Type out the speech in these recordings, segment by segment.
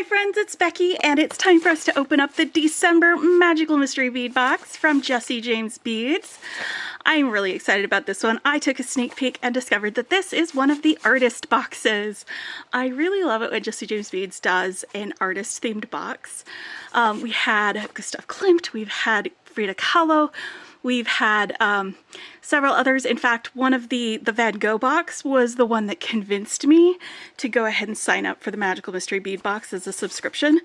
Hi friends, it's Becky, and it's time for us to open up the December Magical Mystery Bead Box from Jessie James Beads. I'm really excited about this one. I took a sneak peek and discovered that this is one of the artist boxes. I really love it when Jessie James Beads does an artist-themed box. We had Gustav Klimt, we've had Frida Kahlo, we've had several others. In fact, one of the Van Gogh box was the one that convinced me to go ahead and sign up for the Magical Mystery Bead Box as a subscription.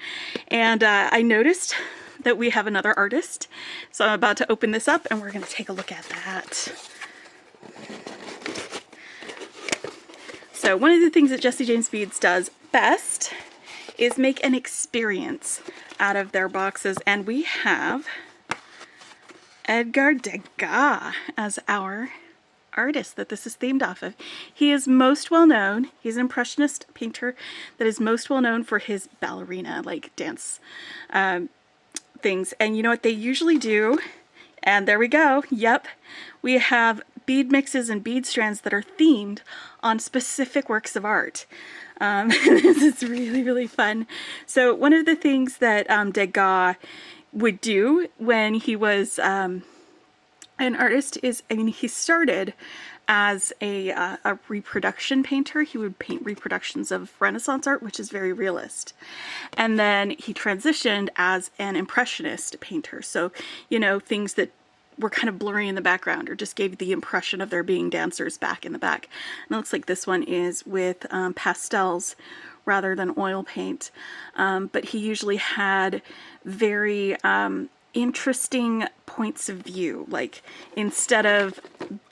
And I noticed that we have another artist. So I'm about to open this up and we're going to take a look at that. So one of the things that Jessie James Beads does best is make an experience out of their boxes. And we have Edgar Degas as our artist that this is themed off of. He is most well known, he's an impressionist painter that is most well known for his ballerina, like dance things. And you know what they usually do? And there we go. Yep. We have bead mixes and bead strands that are themed on specific works of art. This is really, really fun. So one of the things that Degas would do when he was an artist is, I mean, he started as a reproduction painter. He would paint reproductions of Renaissance art, which is very realist. And then he transitioned as an impressionist painter. So, you know, things that were kind of blurry in the background or just gave the impression of there being dancers back in the back. And it looks like this one is with pastels rather than oil paint. But he usually had very interesting points of view. Like instead of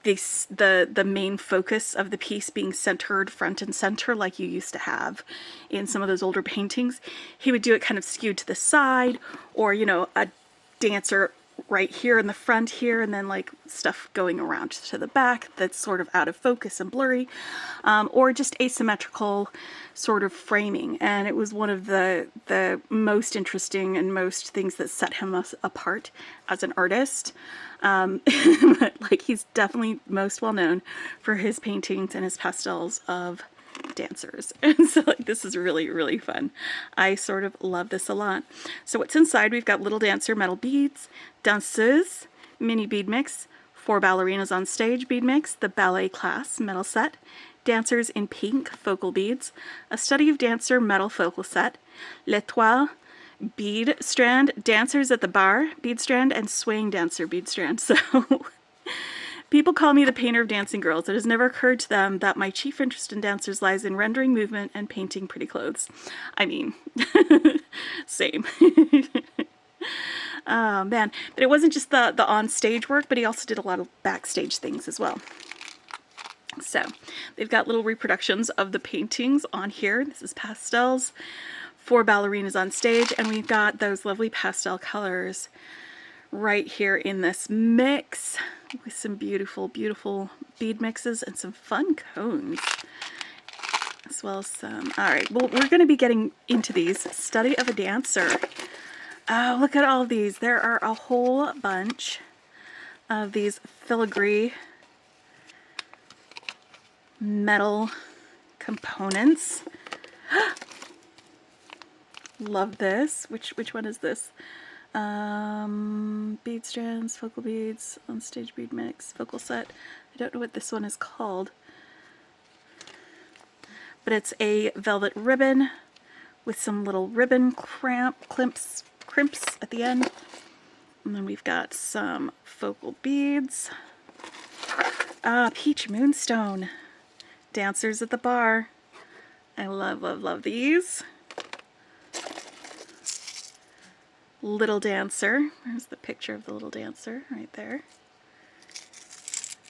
the main focus of the piece being centered front and center like you used to have in some of those older paintings, he would do it kind of skewed to the side, or, you know, a dancer right here in the front here, and then like stuff going around to the back that's sort of out of focus and blurry, or just asymmetrical sort of framing. And it was one of the most interesting and most things that set him apart as an artist. But like, he's definitely most well known for his paintings and his pastels of dancers. And so like, this is really, really fun. I sort of love this a lot. So what's inside? We've got little dancer metal beads, danseuses mini bead mix, 4 ballerinas on stage bead mix, the ballet class metal set, dancers in pink focal beads, a study of dancer metal focal set, l'étoile bead strand, dancers at the bar bead strand, and swaying dancer bead strand. So people call me the painter of dancing girls. It has never occurred to them that my chief interest in dancers lies in rendering movement and painting pretty clothes. I mean, same. Oh man, but it wasn't just the on-stage work, but he also did a lot of backstage things as well. So they've got little reproductions of the paintings on here. This is pastels, 4 ballerinas on stage, and we've got those lovely pastel colors right here in this mix with some beautiful, beautiful bead mixes and some fun cones, as well as some. All right, well, we're going to be getting into these. Study of a dancer. Oh, look at all of these. There are a whole bunch of these filigree metal components. Love this. Which one is this? Bead strands, focal beads, on stage bead mix, focal set. I don't know what this one is called, but it's a velvet ribbon with some little ribbon crimps at the end. And then we've got some focal beads. Peach moonstone, dancers at the bar. I love, love, love these. Little dancer. There's the picture of the little dancer right there.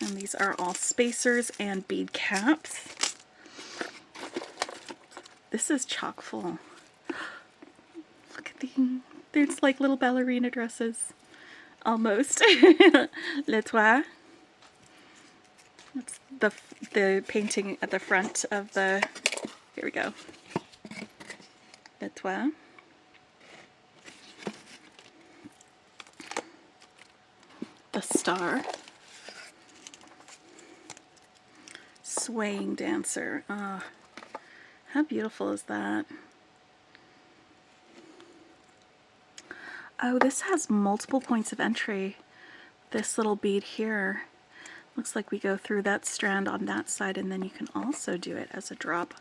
And these are all spacers and bead caps. This is chock full. Look at the, there's like little ballerina dresses. Almost. L'étoile. That's the painting at the front of the, here we go. L'étoile. The star. Swaying dancer. Ah, how beautiful is that? Oh, this has multiple points of entry. This little bead here. Looks like we go through that strand on that side, and then you can also do it as a drop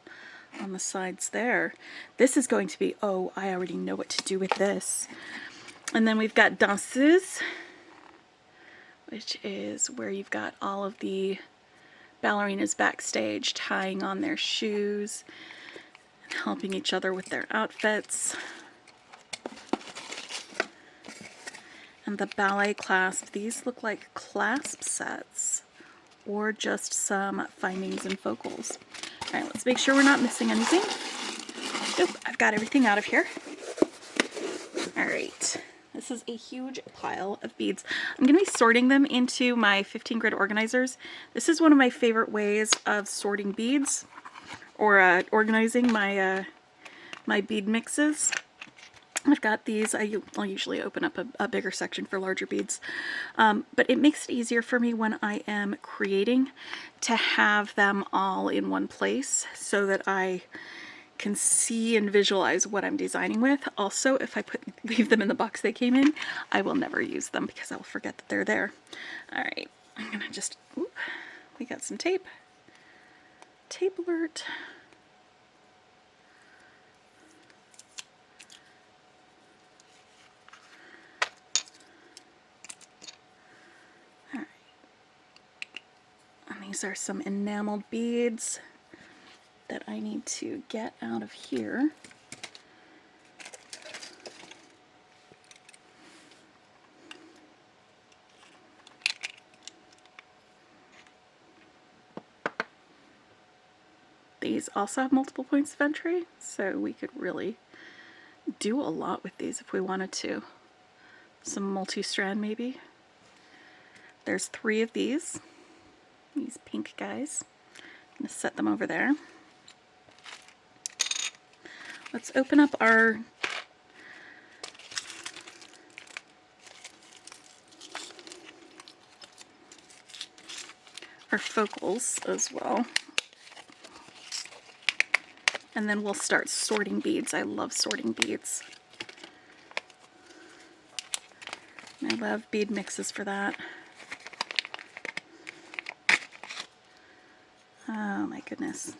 on the sides there. This is going to be, oh, I already know what to do with this. And then we've got danseuse, which is where you've got all of the ballerinas backstage tying on their shoes and helping each other with their outfits. And the ballet clasp, these look like clasp sets or just some findings and focals. All right, let's make sure we're not missing anything. Nope, I've got everything out of here. All right, this is a huge pile of beads. I'm gonna be sorting them into my 15 grid organizers. This is one of my favorite ways of sorting beads or organizing my, my bead mixes. I've got these, I'll usually open up a bigger section for larger beads, but it makes it easier for me when I am creating to have them all in one place so that I can see and visualize what I'm designing with. Also, if I leave them in the box they came in, I will never use them because I'll forget that they're there. All right, I'm gonna just, oop, we got some tape. Tape alert. These are some enameled beads that I need to get out of here. These also have multiple points of entry, so we could really do a lot with these if we wanted to. Some multi-strand maybe. There's 3 of these pink guys. I'm going to set them over there. Let's open up our focals as well. And then we'll start sorting beads. I love sorting beads. And I love bead mixes for that. Oh my goodness.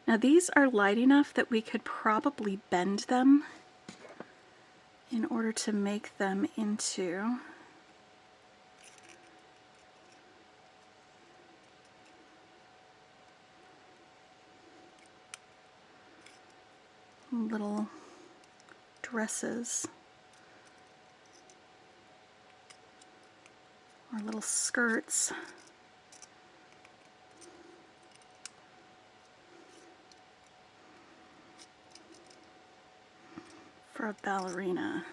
Now these are light enough that we could probably bend them in order to make them into little dresses or little skirts. For a ballerina.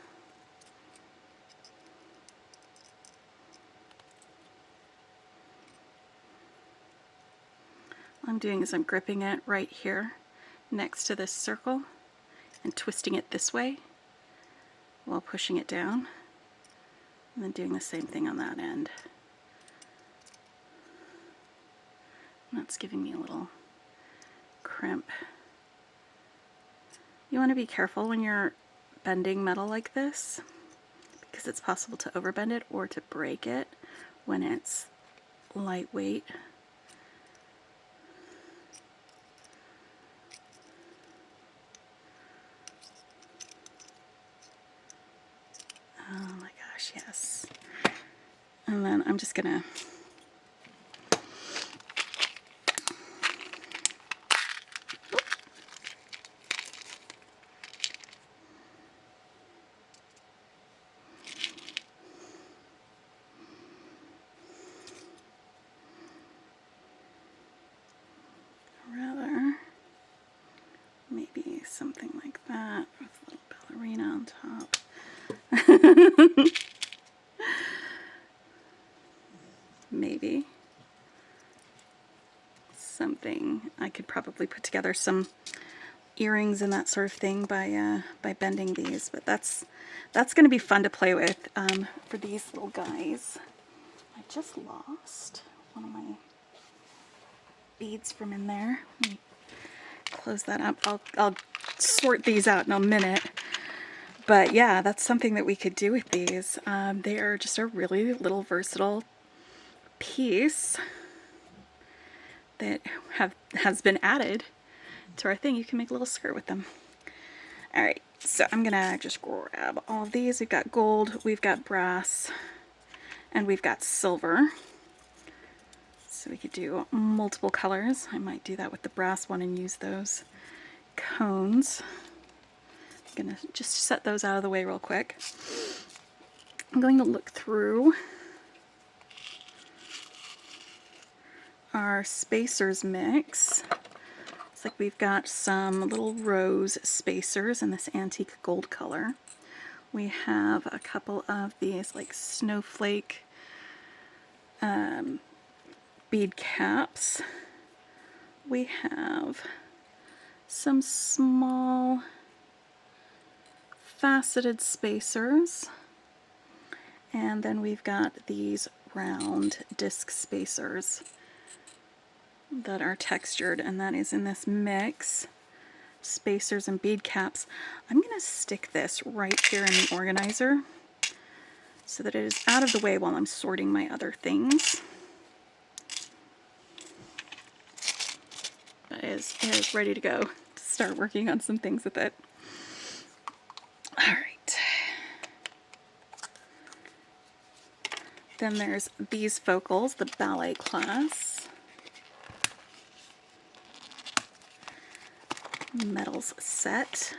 What I'm doing is I'm gripping it right here next to this circle and twisting it this way while pushing it down, and then doing the same thing on that end. And that's giving me a little crimp. You want to be careful when you're bending metal like this because it's possible to overbend it or to break it when it's lightweight. Oh my gosh, yes. And then I'm just gonna something like that with a little ballerina on top. Maybe something I could probably put together some earrings and that sort of thing by bending these, but that's going to be fun to play with for these little guys. I just lost one of my beads from in there. Let me close that up. I'll sort these out in a minute. But yeah, that's something that we could do with these. They are just a really little versatile piece that has been added to our thing. You can make a little skirt with them. All right, so I'm gonna just grab all of these. We've got gold, we've got brass, and we've got silver. So we could do multiple colors. I might do that with the brass one and use those cones. I'm gonna just set those out of the way real quick. I'm going to look through our spacers mix. It's like we've got some little rose spacers in this antique gold color. We have a couple of these like snowflake bead caps. We have some small faceted spacers, and then we've got these round disc spacers that are textured, and that is in this mix. Spacers and bead caps. I'm going to stick this right here in the organizer so that it is out of the way while I'm sorting my other things. But it is ready to go to start working on some things with it. All right. Then there's these focals, the ballet class. Metals set.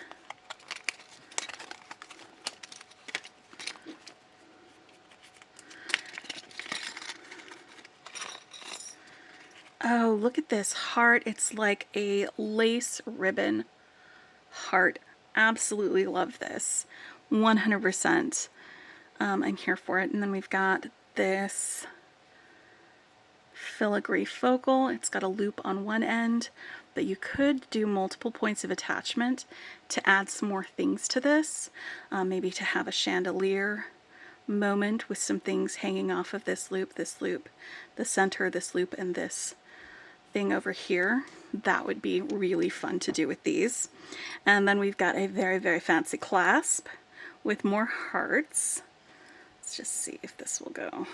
Oh, look at this heart. It's like a lace ribbon heart. Absolutely love this. 100%. I'm here for it. And then we've got this filigree focal. It's got a loop on one end, but you could do multiple points of attachment to add some more things to this. Maybe to have a chandelier moment with some things hanging off of this loop, the center, this loop, and this thing over here. That would be really fun to do with these. And then we've got a very, very fancy clasp with more hearts. Let's just see if this will go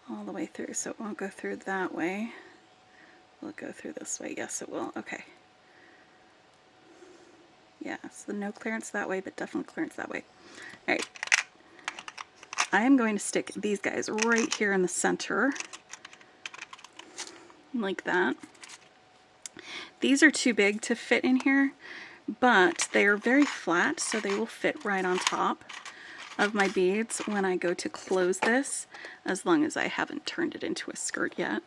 all the way through. So it won't go through that way. Will it go through this way? Yes, it will. Okay. Yeah, so no clearance that way, but definitely clearance that way. All right. I am going to stick these guys right here in the center, like that. These are too big to fit in here, but they are very flat, so they will fit right on top of my beads when I go to close this, as long as I haven't turned it into a skirt yet.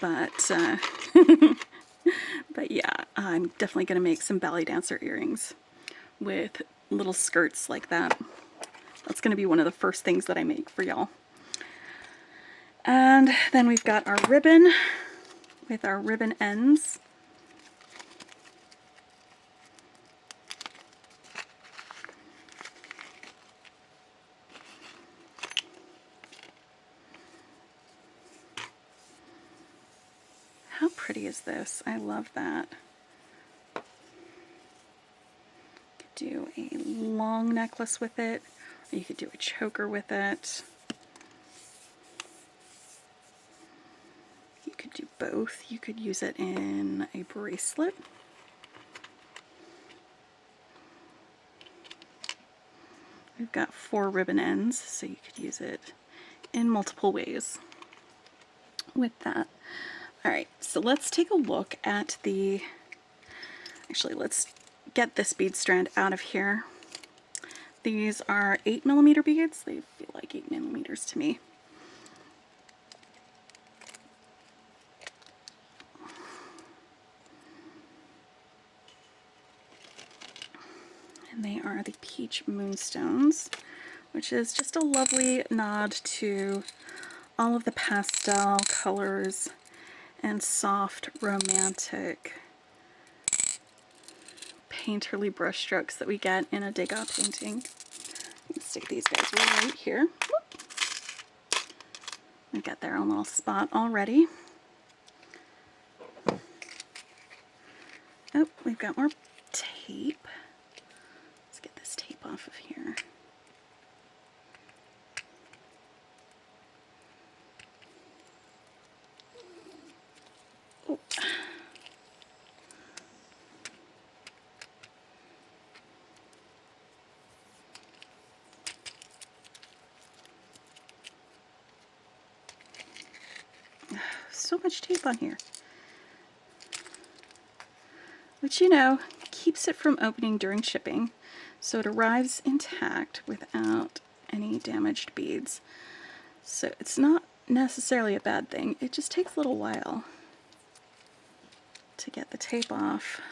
But but yeah, I'm definitely going to make some ballet dancer earrings with little skirts like that. That's going to be one of the first things that I make for y'all. And then we've got our ribbon with our ribbon ends. How pretty is this? I love that. You could do a long necklace with it, or you could do a choker with it. You could do both. You could use it in a bracelet. We've got 4 ribbon ends, so you could use it in multiple ways with that. All right, so let's take a look at the, actually let's get this bead strand out of here. These are 8mm beads. They feel like 8mm to me. And they are the Peach Moonstones, which is just a lovely nod to all of the pastel colors and soft, romantic, painterly brush strokes that we get in a Degas painting. Let's stick these guys right here. We got their own little spot already. Oh, we've got more tape. Let's get this tape off of here. Oh. So much tape on here. Which, you know, keeps it from opening during shipping, so it arrives intact without any damaged beads. So it's not necessarily a bad thing. It just takes a little while to get the tape off.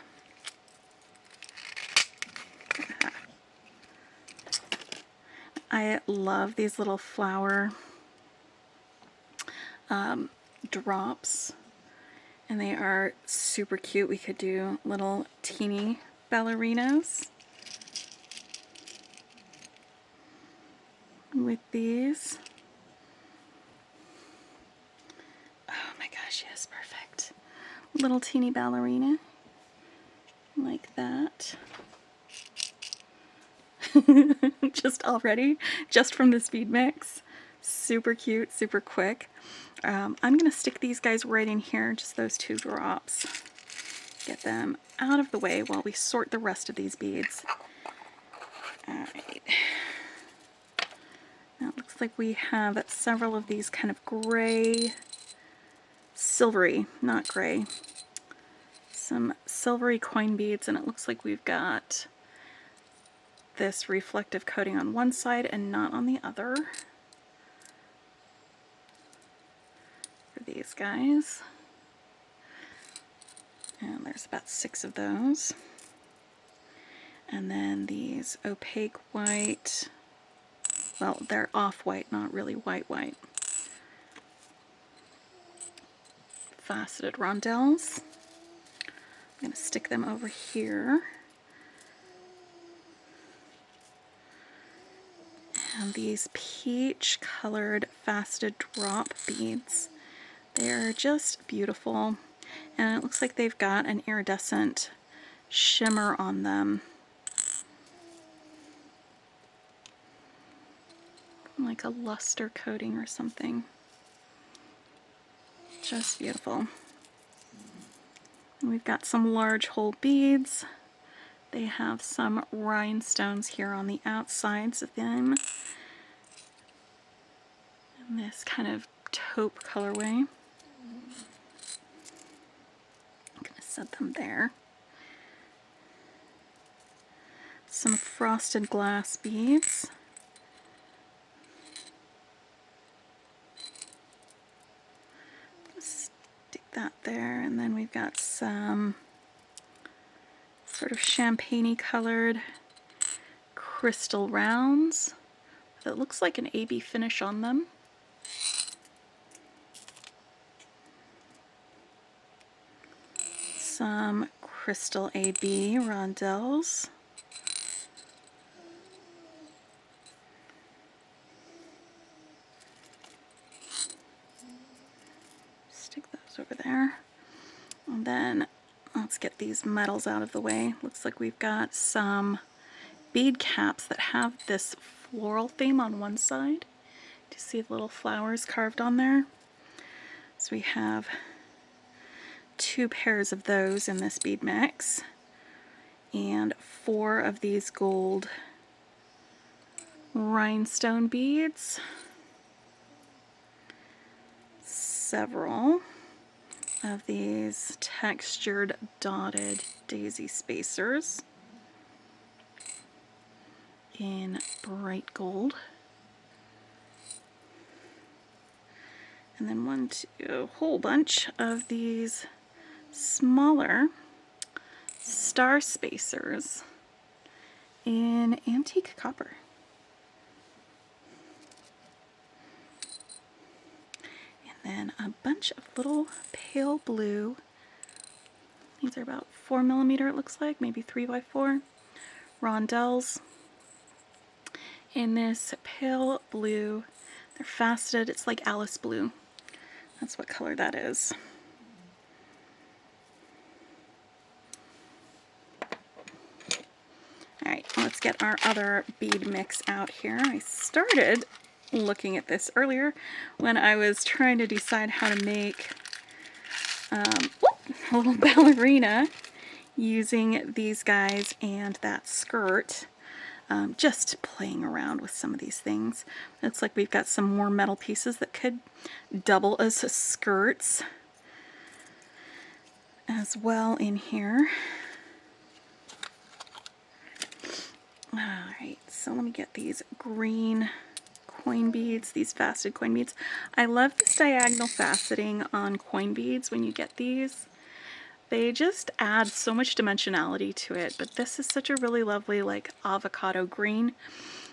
I love these little flower drops, and they are super cute. We could do little teeny ballerinas with these. Oh my gosh, yes, perfect. Little teeny ballerina like that. just from this bead mix. Super cute, super quick. I'm going to stick these guys right in here, just those 2 drops. Get them out of the way while we sort the rest of these beads. Alright. Now it looks like we have several of these kind of gray, silvery, not gray, some silvery coin beads, and it looks like we've got this reflective coating on one side and not on the other for these guys. And there's about 6 of those. And then these opaque white, well, they're off-white, not really white. Faceted rondelles. I'm going to stick them over here. And these peach colored faceted drop beads. They're just beautiful. And it looks like they've got an iridescent shimmer on them. Like a luster coating or something. Just beautiful. And we've got some large hole beads. They have some rhinestones here on the outsides of them. And this kind of taupe colorway. I'm going to set them there. Some frosted glass beads. Stick that there, and then we've got some sort of champagne-y colored crystal rounds that looks like an AB finish on them. Some crystal AB rondelles. Stick those over there. And then let's get these metals out of the way. Looks like we've got some bead caps that have this floral theme on one side. Do you see the little flowers carved on there? So we have 2 pairs of those in this bead mix, and 4 of these gold rhinestone beads, several of these textured dotted daisy spacers in bright gold, and then a whole bunch of these smaller star spacers in antique copper. And then a bunch of little pale blue, these are about 4mm it looks like, maybe 3x4, rondelles in this pale blue. They're faceted, it's like Alice blue. That's what color that is. Alright, let's get our other bead mix out here. I started looking at this earlier when I was trying to decide how to make a little ballerina using these guys and that skirt. Just playing around with some of these things. Looks like we've got some more metal pieces that could double as skirts as well in here. Alright, so let me get these green coin beads, these faceted coin beads. I love this diagonal faceting on coin beads when you get these. They just add so much dimensionality to it, but this is such a really lovely like avocado green.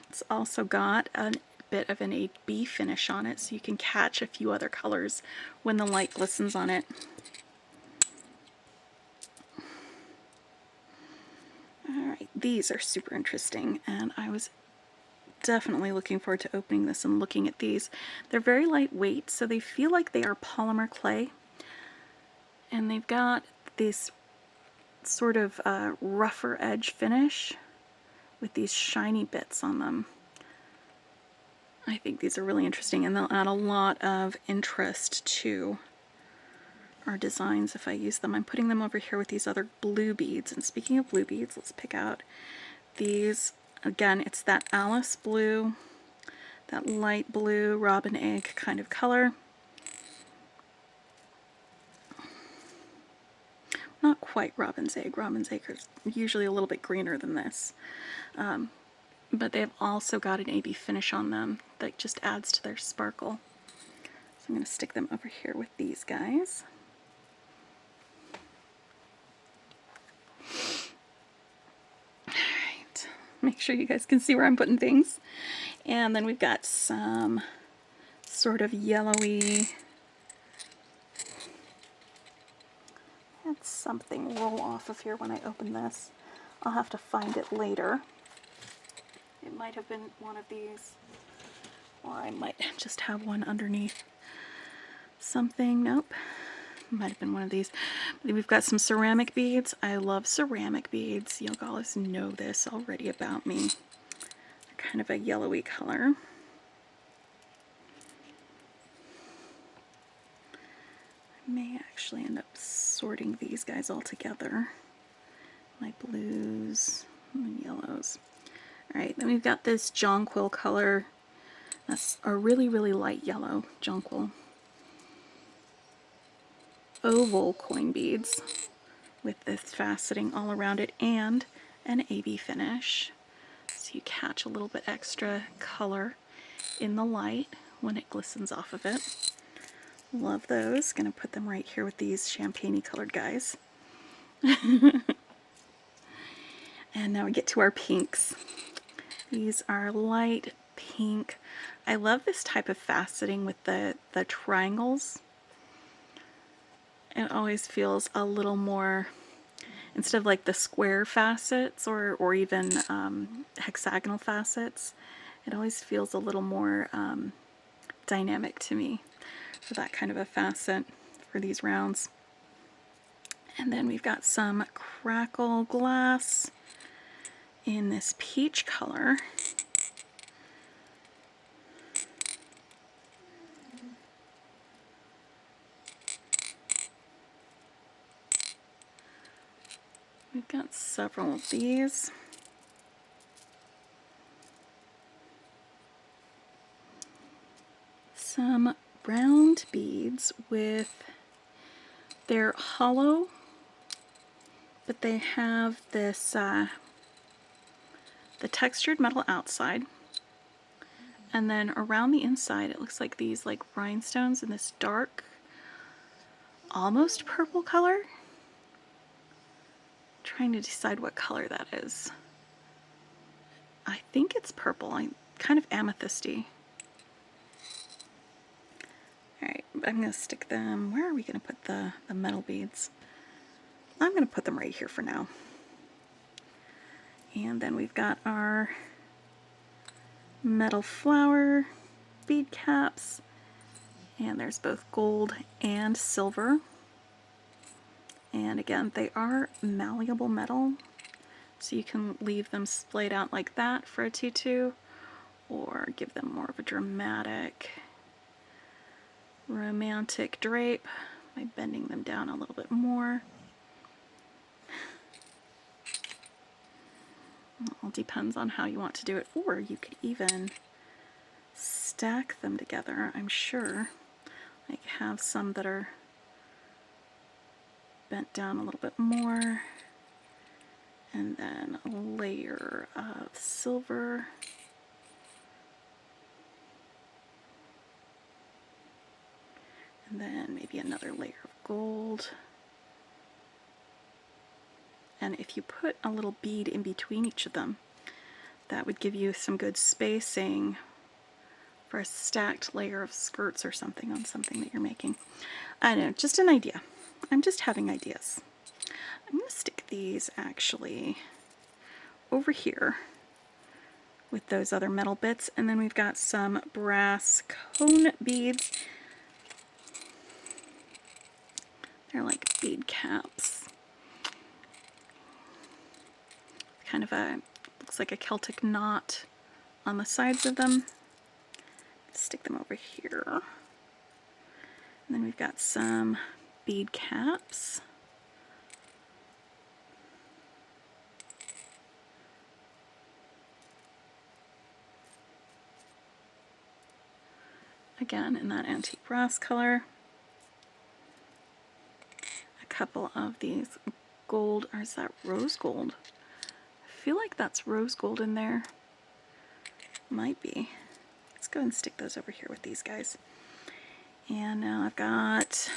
It's also got a bit of an AB finish on it, so you can catch a few other colors when the light glistens on it. Alright, these are super interesting, and I was definitely looking forward to opening this and looking at these. They're very lightweight, so they feel like they are polymer clay. And they've got this sort of rougher edge finish with these shiny bits on them. I think these are really interesting, and they'll add a lot of interest to our designs if I use them. I'm putting them over here with these other blue beads. And speaking of blue beads, let's pick out these. Again, it's that Alice blue, that light blue robin egg kind of color. Not quite robin's egg. Robin's egg is usually a little bit greener than this. But they've also got an AB finish on them that just adds to their sparkle. So I'm going to stick them over here with these guys. Alright, make sure you guys can see where I'm putting things. And then we've got some sort of yellowy, had something roll off of here when I open this. I'll have to find it later. It might have been one of these, or I might just have one underneath something. Nope, might have been one of these. But we've got some ceramic beads. I love ceramic beads. You guys know this already about me. They're kind of a yellowy color. I may actually end up sorting these guys all together. My blues and yellows. Alright, then we've got this jonquil color. That's a really, really light yellow jonquil. Oval coin beads with this faceting all around it and an AB finish. So you catch a little bit extra color in the light when it glistens off of it. Love those. Gonna put them right here with these champagne-y colored guys. And now we get to our pinks. These are light pink. I love this type of faceting with the triangles. It always feels a little more, instead of like the square facets or even hexagonal facets, it always feels a little more dynamic to me for that kind of a facet for these rounds. And then we've got some crackle glass in this peach color. We've got several of these. Some round beads with, they're hollow, but they have this the textured metal outside, and then around the inside it looks like these like rhinestones in this dark, almost purple color. I'm trying to decide what color that is. I think it's purple, kind of amethysty. Alright, I'm going to stick them, where are we going to put the metal beads? I'm going to put them right here for now. And then we've got our metal flower bead caps, and there's both gold and silver. And again, they are malleable metal, So you can leave them splayed out like that for a tutu, or give them more of a dramatic, romantic drape by bending them down a little bit more. It all depends on how you want to do it, or you could even stack them together, I'm sure. Like have some that are bent down a little bit more, and then a layer of silver. And then maybe another layer of gold. And if you put a little bead in between each of them, that would give you some good spacing for a stacked layer of skirts or something on something that you're making. I don't know, just an idea. I'm just having ideas. I'm going to stick these actually over here with those other metal bits, and then we've got some brass cone beads. They're like bead caps. Kind of a, looks like a Celtic knot on the sides of them. Stick them over here. And then we've got some bead caps. Again, in that antique brass color. A couple of these gold, or is that rose gold? I feel like that's rose gold in there. Might be. Let's go and stick those over here with these guys. And now I've got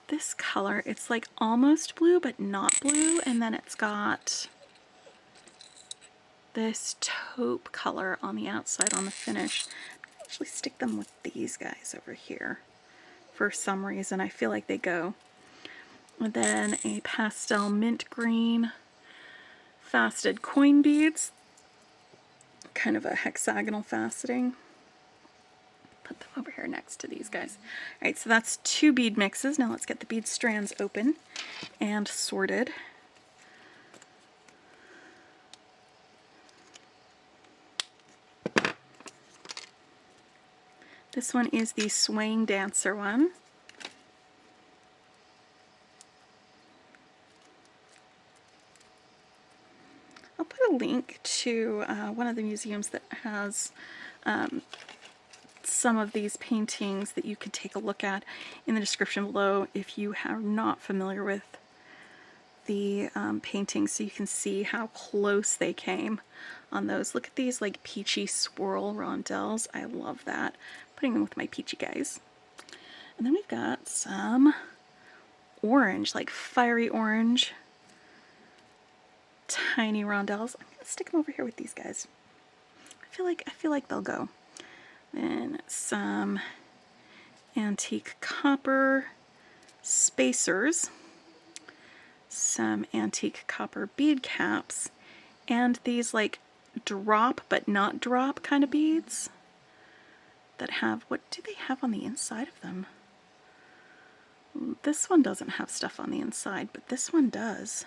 this color. It's like almost blue, but not blue. And then it's got this taupe color on the outside on the finish. I'll actually stick them with these guys over here. For some reason, I feel like they go. And then a pastel mint green faceted coin beads. Kind of a hexagonal faceting. Put them over here next to these guys. All right, so that's 2 bead mixes. Now let's get the bead strands open and sorted. This one is the Swaying Dancer one. I'll put a link to one of the museums that has some of these paintings that you could take a look at in the description below if you are not familiar with the paintings, so you can see how close they came on those. Look at these like peachy swirl rondelles. I love that. Putting them with my peachy guys. And then we've got some orange, like fiery orange, tiny rondelles. I'm gonna stick them over here with these guys. I feel like they'll go. Then some antique copper spacers, some antique copper bead caps, and these like drop but not drop kind of beads that have, what do they have on the inside of them? This one doesn't have stuff on the inside, but this one does.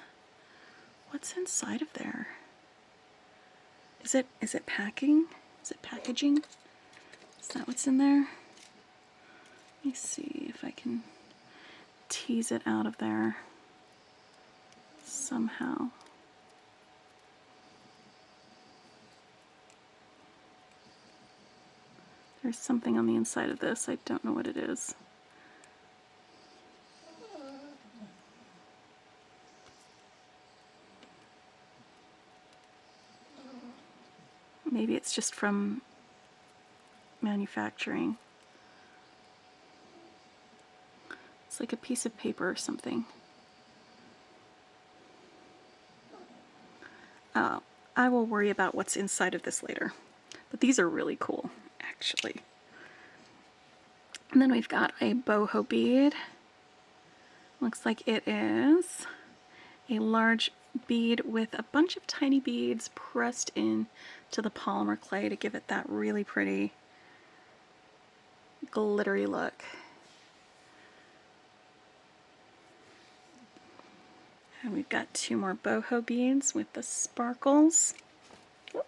What's inside of there? Is it packing? Is it packaging? Is that what's in there? Let me see if I can tease it out of there somehow. There's something on the inside of this. I don't know what it is. Maybe it's just from manufacturing. It's like a piece of paper or something. I will worry about what's inside of this later. But these are really cool, actually. And then we've got a boho bead. Looks like it is a large bead with a bunch of tiny beads pressed in to the polymer clay to give it that really pretty glittery look. And we've got 2 more boho beads with the sparkles. Oh,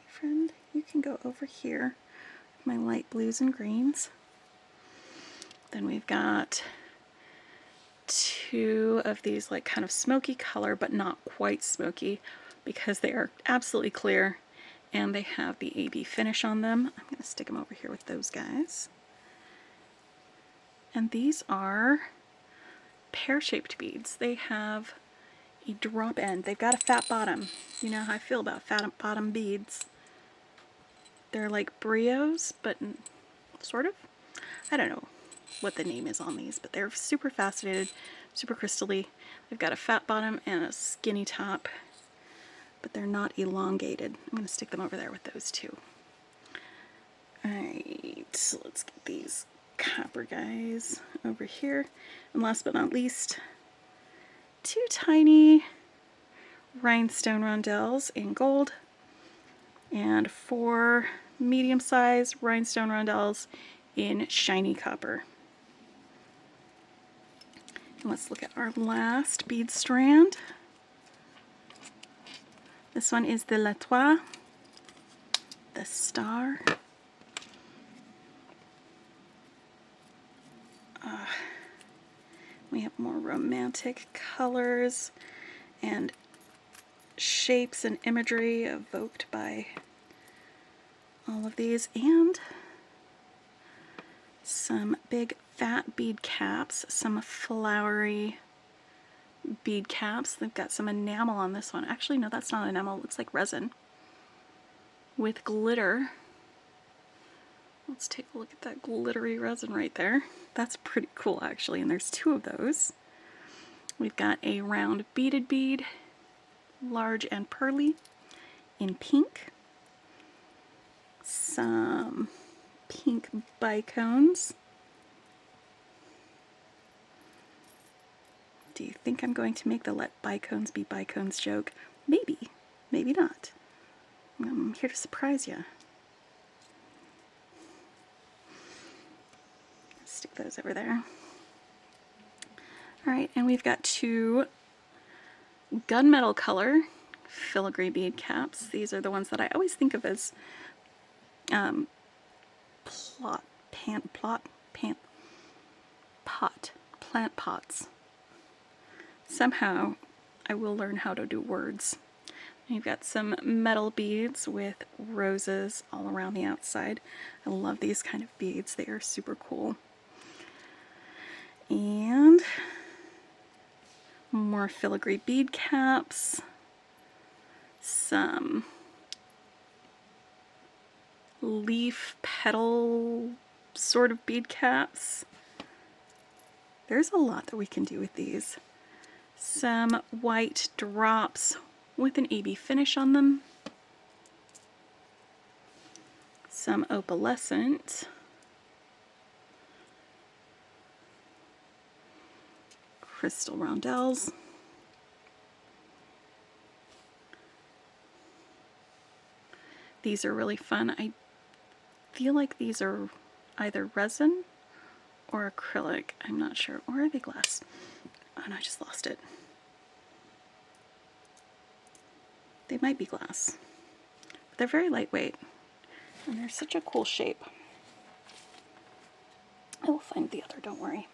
friend, you can go over here. My light blues and greens. Then we've got 2 of these like kind of smoky color, but not quite smoky because they are absolutely clear and they have the AB finish on them. I'm going to stick them over here with those guys. And these are pear-shaped beads. They have a drop end. They've got a fat bottom. You know how I feel about fat bottom beads. They're like brios, but sort of. I don't know what the name is on these, but they're super faceted, super crystally. They've got a fat bottom and a skinny top, but they're not elongated. I'm going to stick them over there with those 2. Alright, so let's get these copper guys over here. And last but not least, 2 tiny rhinestone rondelles in gold and 4 medium-sized rhinestone rondelles in shiny copper. And let's look at our last bead strand. This one is the L'Etoile, the star. We have more romantic colors and shapes and imagery evoked by all of these, and some big fat bead caps, some flowery bead caps. They've got some enamel on this one. Actually, no, that's not enamel. It looks like resin with glitter. Let's take a look at that glittery resin right there. That's pretty cool, actually, and there's 2 of those. We've got a round beaded bead, large and pearly, in pink. Some pink bicones. Do you think I'm going to make the let bicones be bicones joke? Maybe, maybe not. I'm here to surprise you. Stick those over there. Alright, and we've got 2 gunmetal color filigree bead caps. These are the ones that I always think of as plant pots. Somehow I will learn how to do words. And you've got some metal beads with roses all around the outside. I love these kind of beads. They are super cool. And more filigree bead caps, some leaf petal sort of bead caps. There's a lot that we can do with these. Some white drops with an AB finish on them. Some opalescent. Crystal rondelles. These are really fun. I feel like these are either resin or acrylic. I'm not sure. Or are they glass? Oh no, I just lost it. They might be glass. But they're very lightweight. And they're such a cool shape. I will find the other, don't worry.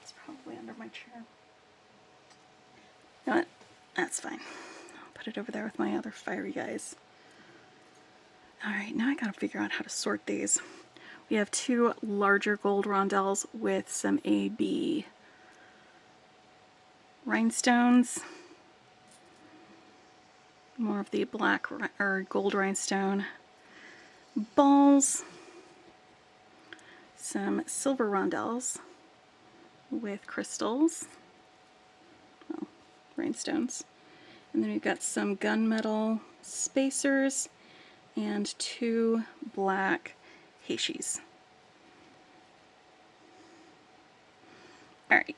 It's probably under my chair. You know what? That's fine. I'll put it over there with my other fiery guys. Alright, now I gotta figure out how to sort these. We have 2 larger gold rondelles with some AB rhinestones. More of the black or gold rhinestone balls. Some silver rondelles with crystals. Oh, rhinestones. And then we've got some gunmetal spacers and 2 black Heishis. Alright,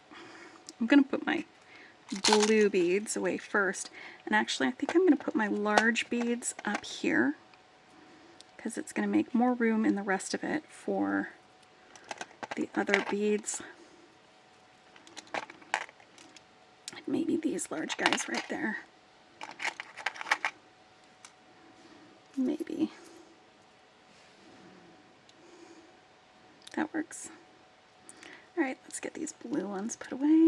I'm going to put my blue beads away first. And actually, I think I'm going to put my large beads up here because it's going to make more room in the rest of it for the other beads. Maybe these large guys right there. Maybe. That works. All right, let's get these blue ones put away.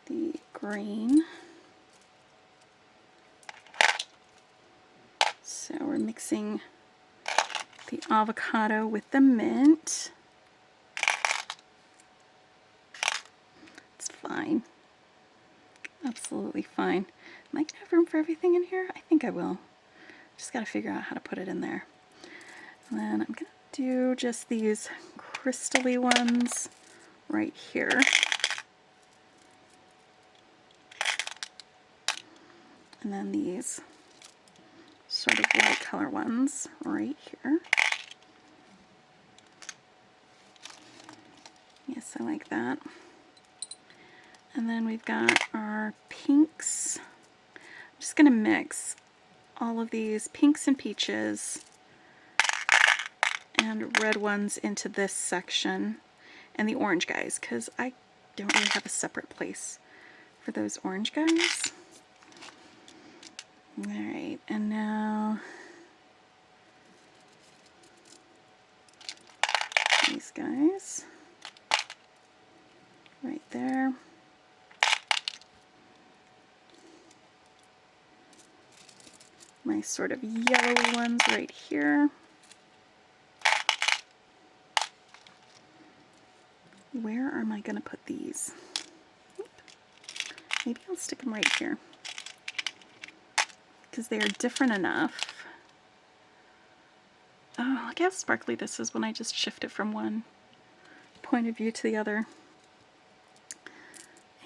The green. So we're mixing the avocado with the mint. It's fine. Absolutely fine. Am I going to have room for everything in here? I think I will. Just got to figure out how to put it in there. And then I'm going to do just these crystally ones right here. And then these sort of light color ones right here. Yes, I like that. And then we've got our pinks. I'm just going to mix all of these pinks and peaches and red ones into this section, and the orange guys, because I don't really have a separate place for those orange guys. Alright, and now these guys right there. My sort of yellowy ones right here. Where am I going to put these? Maybe I'll stick them right here, because they are different enough. Oh, look how sparkly this is when I just shift it from one point of view to the other.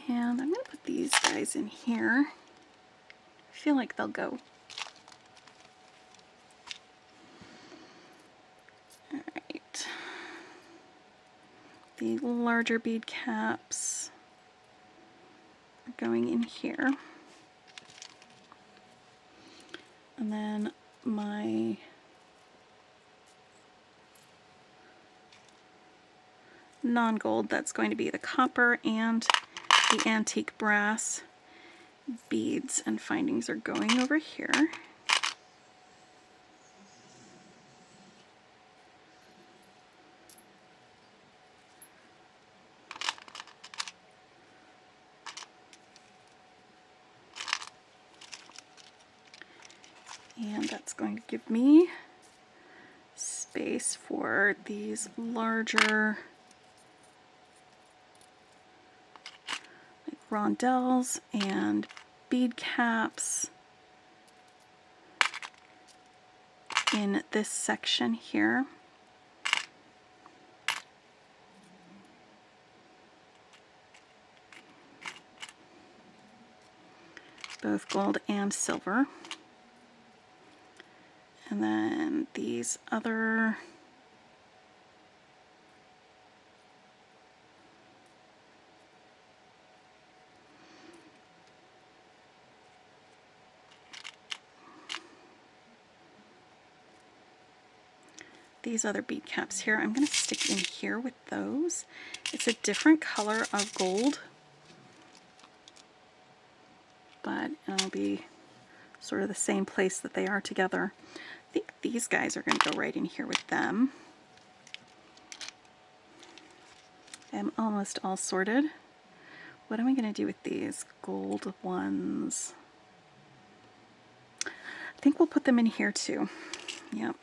And I'm going to put these guys in here. I feel like they'll go. Alright. The larger bead caps are going in here. And then my non-gold, that's going to be the copper and the antique brass beads and findings are going over here. And that's going to give me space for these larger rondelles and bead caps in this section here. Both gold and silver. And then these other bead caps here, I'm going to stick in here with those. It's a different color of gold, but it'll be sort of the same place that they are together. I think these guys are going to go right in here with them. I'm almost all sorted. What am I going to do with these gold ones? I think we'll put them in here too. Yep.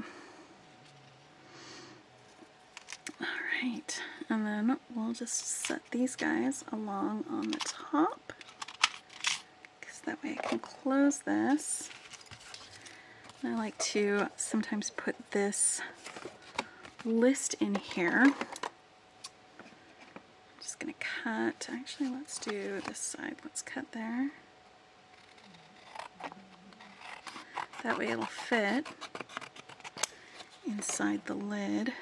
Alright, and then we'll just set these guys along on the top, because that way I can close this. And I like to sometimes put this list in here. I'm just going to cut, actually let's do this side, let's cut there. That way it'll fit inside the lid.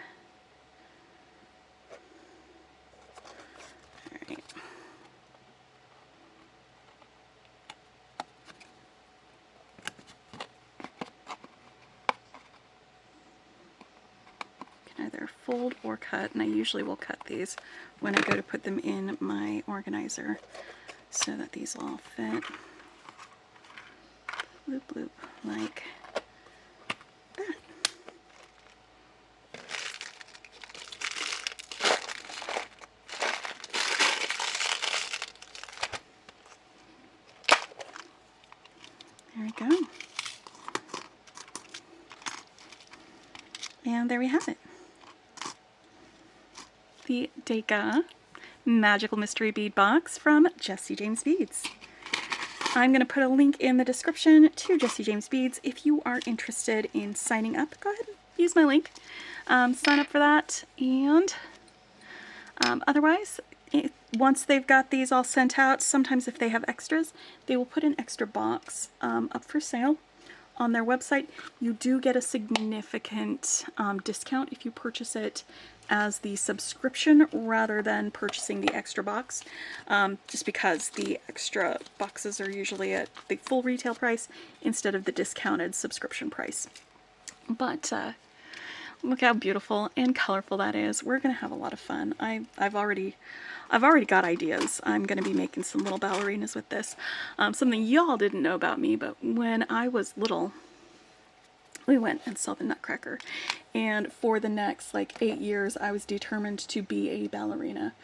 Alright, either fold or cut, and I usually will cut these when I go to put them in my organizer so that these all fit. Bloop, bloop, like that. There we go. And there we have it. The Degas Magical Mystery Bead Box from Jessie James Beads. I'm going to put a link in the description to Jessie James Beads. If you are interested in signing up, go ahead and use my link. Sign up for that. And otherwise, once they've got these all sent out, sometimes if they have extras, they will put an extra box up for sale on their website. You do get a significant discount if you purchase it as the subscription rather than purchasing the extra box, just because the extra boxes are usually at the full retail price instead of the discounted subscription price. But look how beautiful and colorful that is. We're gonna have a lot of fun. I've already got ideas. I'm gonna be making some little ballerinas with this. Something y'all didn't know about me, but when I was little, we went and saw the Nutcracker, and for the next like 8 years I was determined to be a ballerina.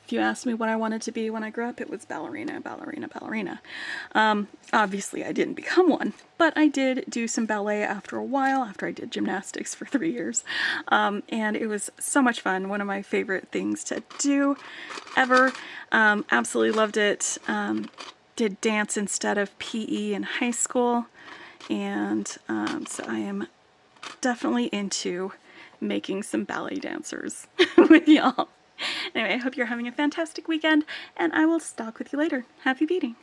If you asked me what I wanted to be when I grew up, it was ballerina, ballerina, ballerina. Obviously I didn't become one, but I did do some ballet after a while, after I did gymnastics for 3 years, and it was so much fun. One of my favorite things to do ever. Absolutely loved it. Did dance instead of PE in high school. And so I am definitely into making some ballet dancers with y'all. Anyway, I hope you're having a fantastic weekend, and I will talk with you later. Happy beading!